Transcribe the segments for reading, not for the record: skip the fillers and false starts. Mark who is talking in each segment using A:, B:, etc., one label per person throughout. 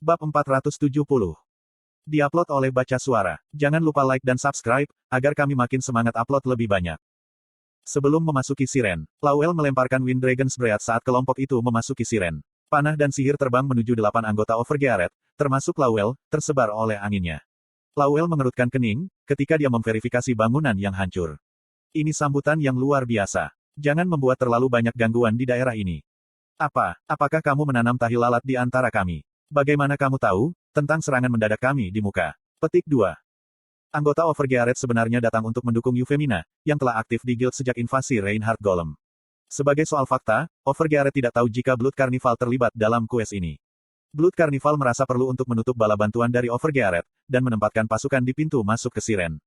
A: Bab 470. Diupload oleh Baca Suara. Jangan lupa like dan subscribe, agar kami makin semangat upload lebih banyak. Sebelum memasuki siren, Lawel melemparkan Wind Dragon's Breath saat kelompok itu memasuki siren. Panah dan sihir terbang menuju 8 anggota Overgearet, termasuk Lawel, tersebar oleh anginnya. Lawel mengerutkan kening, ketika dia memverifikasi bangunan yang hancur. Ini sambutan yang luar biasa. Jangan membuat terlalu banyak gangguan di daerah ini. Apakah kamu menanam tahi lalat di antara kami? Bagaimana kamu tahu tentang serangan mendadak kami di muka? Petik 2. Anggota Overgearet sebenarnya datang untuk mendukung Euphemina, yang telah aktif di guild sejak invasi Reinhardt Golem. Sebagai soal fakta, Overgearet tidak tahu jika Blood Carnival terlibat dalam kues ini. Blood Carnival merasa perlu untuk menutup bala bantuan dari Overgearet, dan menempatkan pasukan di pintu masuk ke siren.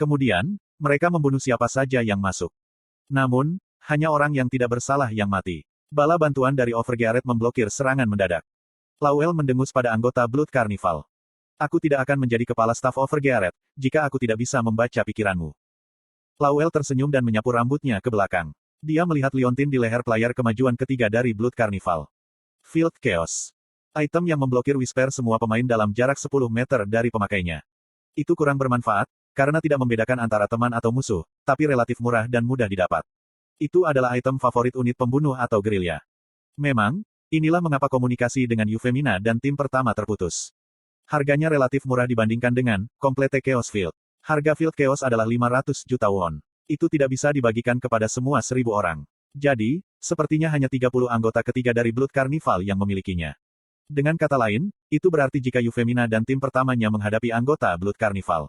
A: Kemudian, mereka membunuh siapa saja yang masuk. Namun, hanya orang yang tidak bersalah yang mati. Bala bantuan dari Overgearet memblokir serangan mendadak. Lawel mendengus pada anggota Blood Carnival. Aku tidak akan menjadi kepala staf Overgearet, jika aku tidak bisa membaca pikiranmu. Lawel tersenyum dan menyapu rambutnya ke belakang. Dia melihat liontin di leher player kemajuan ketiga dari Blood Carnival. Field Chaos. Item yang memblokir Whisper semua pemain dalam jarak 10 meter dari pemakainya. Itu kurang bermanfaat, karena tidak membedakan antara teman atau musuh, tapi relatif murah dan mudah didapat. Itu adalah item favorit unit pembunuh atau gerilya. Memang, inilah mengapa komunikasi dengan Euphemina dan tim pertama terputus. Harganya relatif murah dibandingkan dengan Complete Chaos Field. Harga Field Chaos adalah 500 juta won. Itu tidak bisa dibagikan kepada semua 1000 orang. Jadi, sepertinya hanya 30 anggota ketiga dari Blood Carnival yang memilikinya. Dengan kata lain, itu berarti jika Euphemina dan tim pertamanya menghadapi anggota Blood Carnival.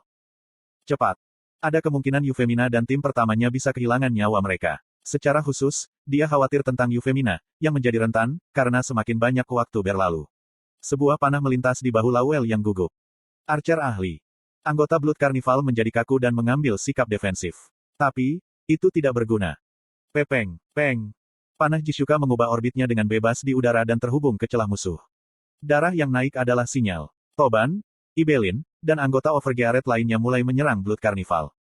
A: Cepat. Ada kemungkinan Euphemina dan tim pertamanya bisa kehilangan nyawa mereka. Secara khusus, dia khawatir tentang Euphemina, yang menjadi rentan, karena semakin banyak waktu berlalu. Sebuah panah melintas di bahu Lawel yang gugup. Archer ahli. Anggota Blood Carnival menjadi kaku dan mengambil sikap defensif. Tapi, itu tidak berguna. Pepeng. Panah Jisuka mengubah orbitnya dengan bebas di udara dan terhubung ke celah musuh. Darah yang naik adalah sinyal. Toban, Ibelin, dan anggota Overgearet lainnya mulai menyerang Blood Carnival.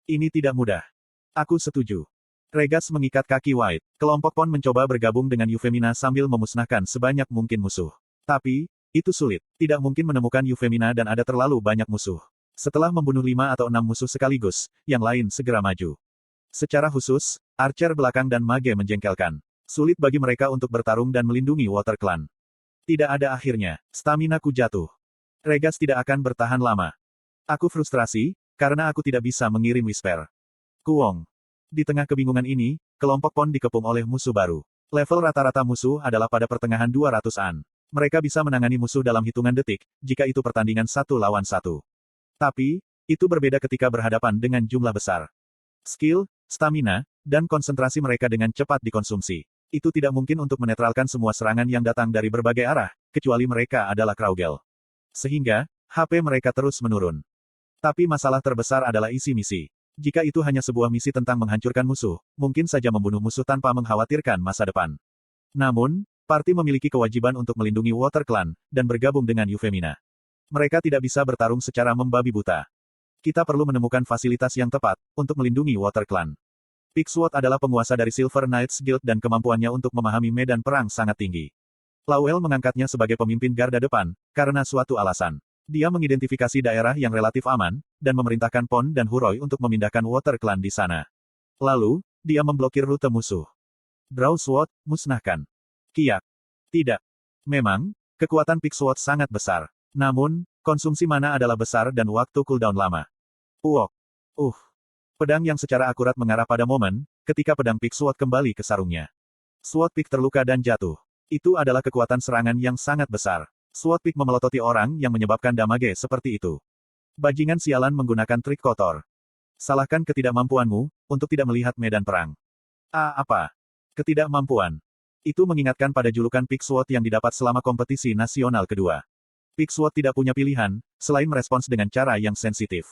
A: Ini tidak mudah. Aku setuju. Regas mengikat kaki White. Kelompok Pon mencoba bergabung dengan Euphemina sambil memusnahkan sebanyak mungkin musuh. Tapi, itu sulit. Tidak mungkin menemukan Euphemina dan ada terlalu banyak musuh. Setelah membunuh 5 atau 6 musuh sekaligus, yang lain segera maju. Secara khusus, Archer belakang dan Mage menjengkelkan. Sulit bagi mereka untuk bertarung dan melindungi Water Clan. Tidak ada akhirnya. Staminaku jatuh. Regas tidak akan bertahan lama. Aku frustrasi, karena aku tidak bisa mengirim Whisper. Kuong. Di tengah kebingungan ini, kelompok Pon dikepung oleh musuh baru. Level rata-rata musuh adalah pada pertengahan 200-an. Mereka bisa menangani musuh dalam hitungan detik, jika itu pertandingan 1 lawan 1. Tapi, itu berbeda ketika berhadapan dengan jumlah besar. Skill, stamina, dan konsentrasi mereka dengan cepat dikonsumsi. Itu tidak mungkin untuk menetralkan semua serangan yang datang dari berbagai arah, kecuali mereka adalah Kraugel. Sehingga, HP mereka terus menurun. Tapi masalah terbesar adalah isi misi. Jika itu hanya sebuah misi tentang menghancurkan musuh, mungkin saja membunuh musuh tanpa mengkhawatirkan masa depan. Namun, parti memiliki kewajiban untuk melindungi Water Clan, dan bergabung dengan Euphemina. Mereka tidak bisa bertarung secara membabi buta. Kita perlu menemukan fasilitas yang tepat, untuk melindungi Water Clan. Pixwood adalah penguasa dari Silver Knights Guild dan kemampuannya untuk memahami medan perang sangat tinggi. Lawel mengangkatnya sebagai pemimpin garda depan, karena suatu alasan. Dia mengidentifikasi daerah yang relatif aman, dan memerintahkan Pon dan Huroi untuk memindahkan Water Clan di sana. Lalu, dia memblokir rute musuh. Draw Sword, musnahkan. Kiak. Tidak. Memang, kekuatan Pixwood sangat besar. Namun, konsumsi mana adalah besar dan waktu cooldown lama. Uok. Pedang yang secara akurat mengarah pada momen, ketika pedang Pixwood kembali ke sarungnya. Sword Pick terluka dan jatuh. Itu adalah kekuatan serangan yang sangat besar. Sword Pick memelototi orang yang menyebabkan damage seperti itu. Bajingan sialan menggunakan trik kotor. Salahkan ketidakmampuanmu, untuk tidak melihat medan perang. Apa? Ketidakmampuan. Itu mengingatkan pada julukan Pixwood yang didapat selama kompetisi nasional kedua. Pixwood tidak punya pilihan, selain merespons dengan cara yang sensitif.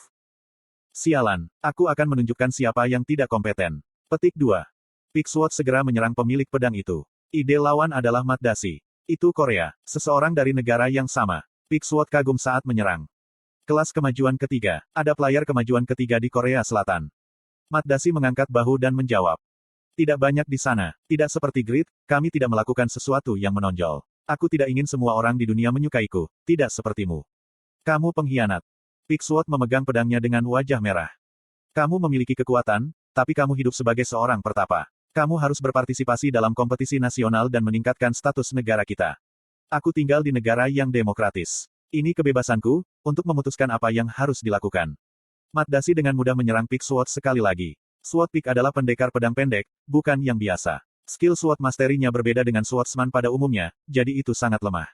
A: Sialan, aku akan menunjukkan siapa yang tidak kompeten. Petik 2. Pixwood segera menyerang pemilik pedang itu. Ide lawan adalah Matdashi. Itu Korea, seseorang dari negara yang sama. Pixwood kagum saat menyerang. Kelas kemajuan ketiga, ada player kemajuan ketiga di Korea Selatan. Matdashi mengangkat bahu dan menjawab. Tidak banyak di sana. Tidak seperti Grid, kami tidak melakukan sesuatu yang menonjol. Aku tidak ingin semua orang di dunia menyukaiku, tidak sepertimu. Kamu pengkhianat. Pigsword memegang pedangnya dengan wajah merah. Kamu memiliki kekuatan, tapi kamu hidup sebagai seorang pertapa. Kamu harus berpartisipasi dalam kompetisi nasional dan meningkatkan status negara kita. Aku tinggal di negara yang demokratis. Ini kebebasanku, untuk memutuskan apa yang harus dilakukan. Mat Dasi dengan mudah menyerang Pigsword sekali lagi. Sword Pick adalah pendekar pedang pendek, bukan yang biasa. Skill Sword Mastery-nya berbeda dengan swordsman pada umumnya, jadi itu sangat lemah.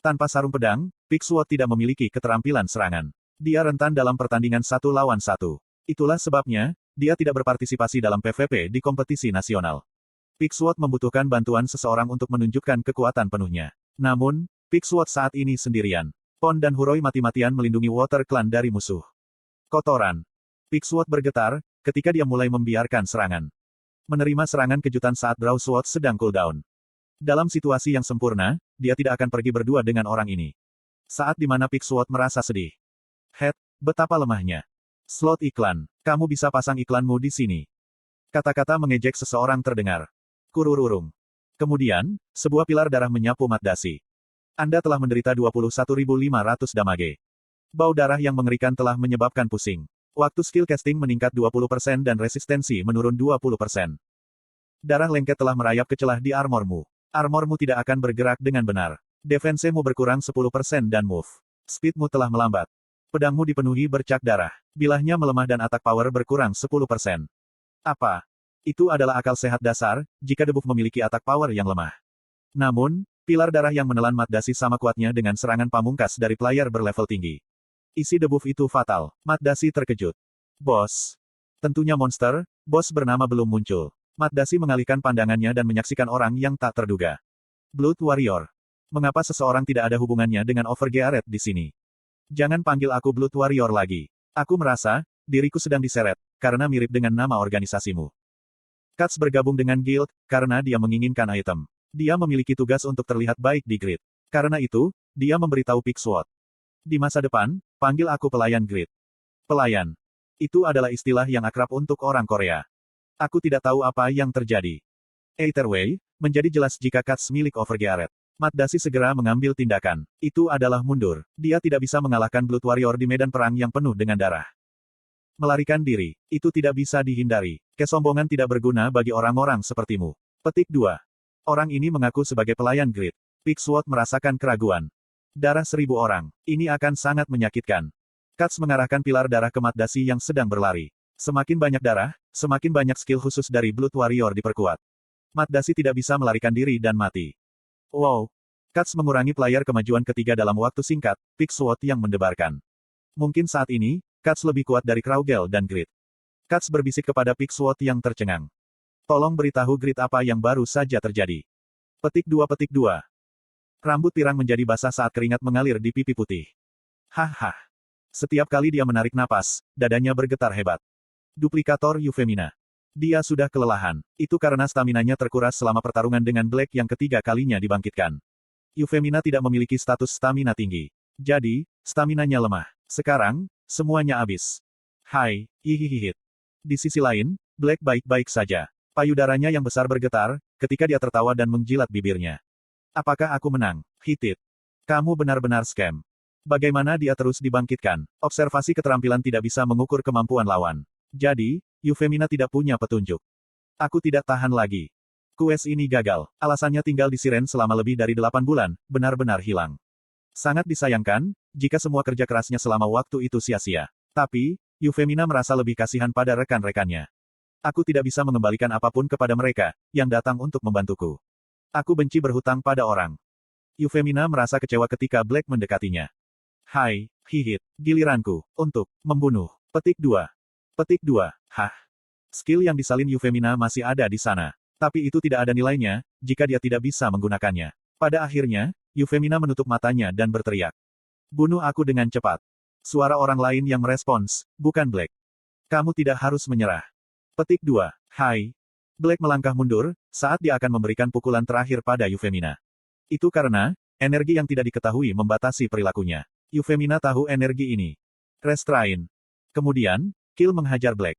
A: Tanpa sarung pedang, Pigsword tidak memiliki keterampilan serangan. Dia rentan dalam pertandingan 1 lawan 1. Itulah sebabnya, dia tidak berpartisipasi dalam PvP di kompetisi nasional. Pigsword membutuhkan bantuan seseorang untuk menunjukkan kekuatan penuhnya. Namun, Pigsword saat ini sendirian. Pon dan Huroi mati-matian melindungi Water Clan dari musuh. Kotoran. Pigsword bergetar, ketika dia mulai membiarkan serangan. Menerima serangan kejutan saat Draw Sword sedang cooldown. Dalam situasi yang sempurna, dia tidak akan pergi berdua dengan orang ini. Saat di mana Pigsword merasa sedih. Head, betapa lemahnya. Slot iklan, kamu bisa pasang iklanmu di sini. Kata-kata mengejek seseorang terdengar. Kurururung. Kemudian, sebuah pilar darah menyapu Mat Dasi. Anda telah menderita 21.500 damage. Bau darah yang mengerikan telah menyebabkan pusing. Waktu skill casting meningkat 20% dan resistensi menurun 20%. Darah lengket telah merayap ke celah di armormu. Armormu tidak akan bergerak dengan benar. Defense-mu berkurang 10% dan move speedmu telah melambat. Pedangmu dipenuhi bercak darah. Bilahnya melemah dan attack power berkurang 10%. Apa? Itu adalah akal sehat dasar, jika debuff memiliki attack power yang lemah. Namun, pilar darah yang menelan Mat Dasi sama kuatnya dengan serangan pamungkas dari player berlevel tinggi. Isi debuff itu fatal. Mat Dasi terkejut. Bos. Tentunya monster, bos bernama belum muncul. Mat Dasi mengalihkan pandangannya dan menyaksikan orang yang tak terduga. Blood Warrior. Mengapa seseorang tidak ada hubungannya dengan Overgearet di sini? Jangan panggil aku Blood Warrior lagi. Aku merasa, diriku sedang diseret, karena mirip dengan nama organisasimu. Katz bergabung dengan guild, karena dia menginginkan item. Dia memiliki tugas untuk terlihat baik di grid. Karena itu, dia memberitahu Pigsword. Di masa depan, panggil aku pelayan grid. Pelayan. Itu adalah istilah yang akrab untuk orang Korea. Aku tidak tahu apa yang terjadi. Either way, menjadi jelas jika Katz milik Overgearet. Mat Dasi segera mengambil tindakan. Itu adalah mundur. Dia tidak bisa mengalahkan Blood Warrior di medan perang yang penuh dengan darah. Melarikan diri. Itu tidak bisa dihindari. Kesombongan tidak berguna bagi orang-orang sepertimu. Petik 2. Orang ini mengaku sebagai pelayan grid. Pigsword merasakan keraguan. Darah 1000 orang. Ini akan sangat menyakitkan. Katz mengarahkan pilar darah ke Mat Dasi yang sedang berlari. Semakin banyak darah, semakin banyak skill khusus dari Blood Warrior diperkuat. Mat Dasi tidak bisa melarikan diri dan mati. Wow. Katz mengurangi player kemajuan ketiga dalam waktu singkat, Pigsword yang mendebarkan. Mungkin saat ini, Katz lebih kuat dari Kraugel dan Grid. Katz berbisik kepada Pigsword yang tercengang. Tolong beritahu Grid apa yang baru saja terjadi. Petik 2. Rambut pirang menjadi basah saat keringat mengalir di pipi putih. Haha. Setiap kali dia menarik napas, dadanya bergetar hebat. Duplikator Euphemina. Dia sudah kelelahan. Itu karena staminanya terkuras selama pertarungan dengan Black yang ketiga kalinya dibangkitkan. Euphemina tidak memiliki status stamina tinggi. Jadi, staminanya lemah. Sekarang, semuanya habis. Hai, hihihihit. Di sisi lain, Black baik-baik saja. Payudaranya yang besar bergetar, ketika dia tertawa dan menjilat bibirnya. Apakah aku menang? Hitit. Kamu benar-benar scam. Bagaimana dia terus dibangkitkan? Observasi keterampilan tidak bisa mengukur kemampuan lawan. Jadi, Euphemina tidak punya petunjuk. Aku tidak tahan lagi. Quest ini gagal. Alasannya tinggal di Siren selama lebih dari 8 bulan, benar-benar hilang. Sangat disayangkan, jika semua kerja kerasnya selama waktu itu sia-sia. Tapi, Euphemina merasa lebih kasihan pada rekan-rekannya. Aku tidak bisa mengembalikan apapun kepada mereka, yang datang untuk membantuku. Aku benci berhutang pada orang. Euphemina merasa kecewa ketika Black mendekatinya. Hai, hihit, giliranku, untuk membunuh. Petik 2. Petik 2. Hah? Skill yang disalin Euphemina masih ada di sana. Tapi itu tidak ada nilainya, jika dia tidak bisa menggunakannya. Pada akhirnya, Euphemina menutup matanya dan berteriak. Bunuh aku dengan cepat. Suara orang lain yang merespons, bukan Black. Kamu tidak harus menyerah. Petik 2. Hai. Black melangkah mundur, saat dia akan memberikan pukulan terakhir pada Euphemina. Itu karena, energi yang tidak diketahui membatasi perilakunya. Euphemina tahu energi ini. Restrain. Kemudian, Kill menghajar Black.